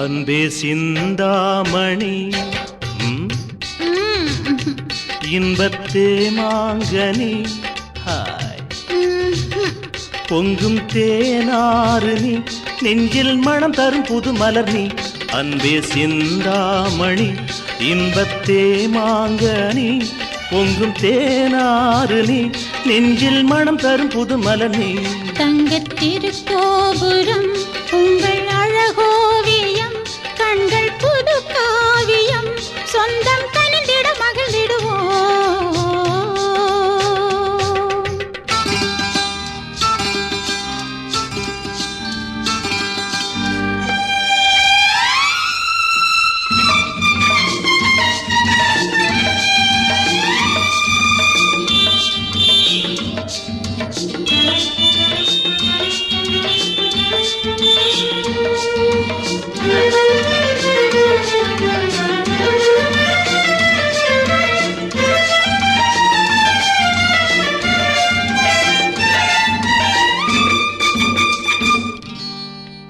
அன்பே சிந்தாமணி இன்பத்தே மாங்கனி பொங்கும் தேனாறு நீ நெஞ்சில் மனம் தரும் புது மலர் நீ அன்பே சிந்தாமணி இன்பத்தே மாங்கனி பொங்கும் தேனாறு நீ நெஞ்சில் மனம் தரும் புது மலர் நீ தங்கத்திருக்கோபுரம் உங்கள் அழகோவியம் கண்கள் புது காவியம் சொந்தம் கனிந்திட மகிழ்ந்திடுவோம்.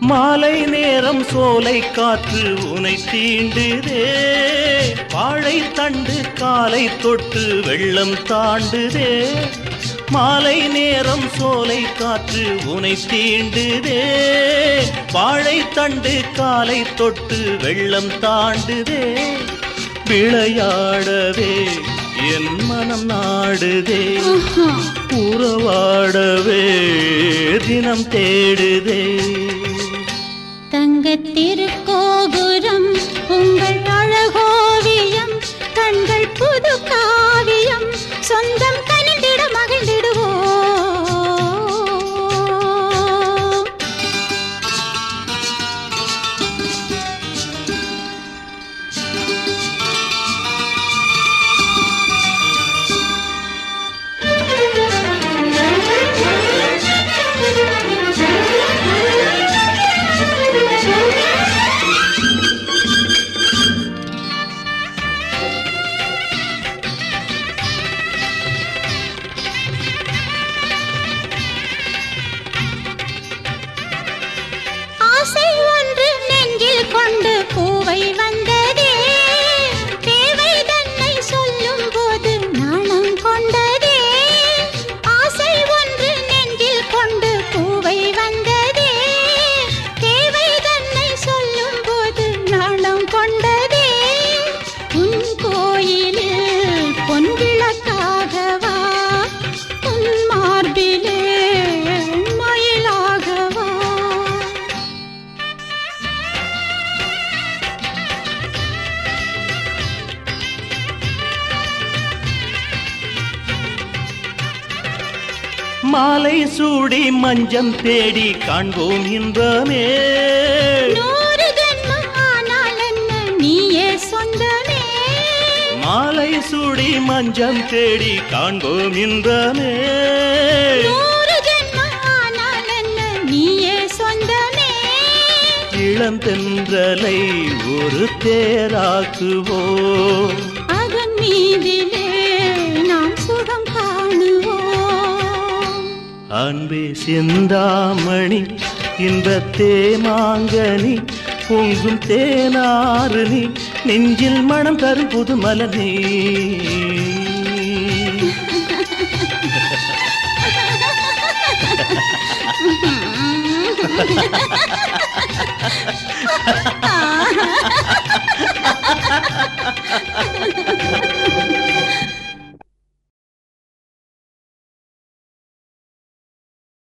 மாலை நேரம் சோலை காற்று உனை தீண்டுதே வாழை தண்டு காலை தொட்டு வெள்ளம் தாண்டுதே மாலை நேரம் சோலை காற்று உனை தீண்டுதே வாழை தண்டு காலை தொட்டு வெள்ளம் தாண்டுதே விளையாடவே என் மனம் நாடுதே உறவாடவே தினம் தேடுதே தங்கத்திருக்கோபுரம் உங்கள் அழகோவியம் கண்கள் புது காவியம் சொந்தம் கனிந்திட மகிழ்ந்திடுவோம். ஆசை ஒன்று நெஞ்சில் கொண்டு பூவை வந்ததே தேவை தன்னை சொல்லும் போது நாணம் கொண்டதே ஆசை ஒன்று நெஞ்சில் கொண்டு பூவை வந்ததே தேவை தன்னை சொல்லும் போது நாணம் கொண்டதே உன் கோயிலில் பொன் விளக்காகவா உன் மார்பிலே மயிலாகவா மாலை சூடி மஞ்சம் தேடி காண்போம் இன்பமே நூறு ஜென்மம் ஆனால் என்ன நீயே சொந்தமே மாலை சூடி மஞ்சம் தேடி காண்போம் இன்பமே நூறு ஜென்மம் ஆனால் என்ன நீயே சொந்தமே இளந்தென்றலை ஒரு தேராக்குவோம் அதன் மீதிலே நாம் சுகம் காணுவோம். அன்பே சிந்தாமணி இன்பத்தே மாங்கனி பொங்கும் தேனாறு நீ நெஞ்சில் மனம் தரும் புது மலர் நீ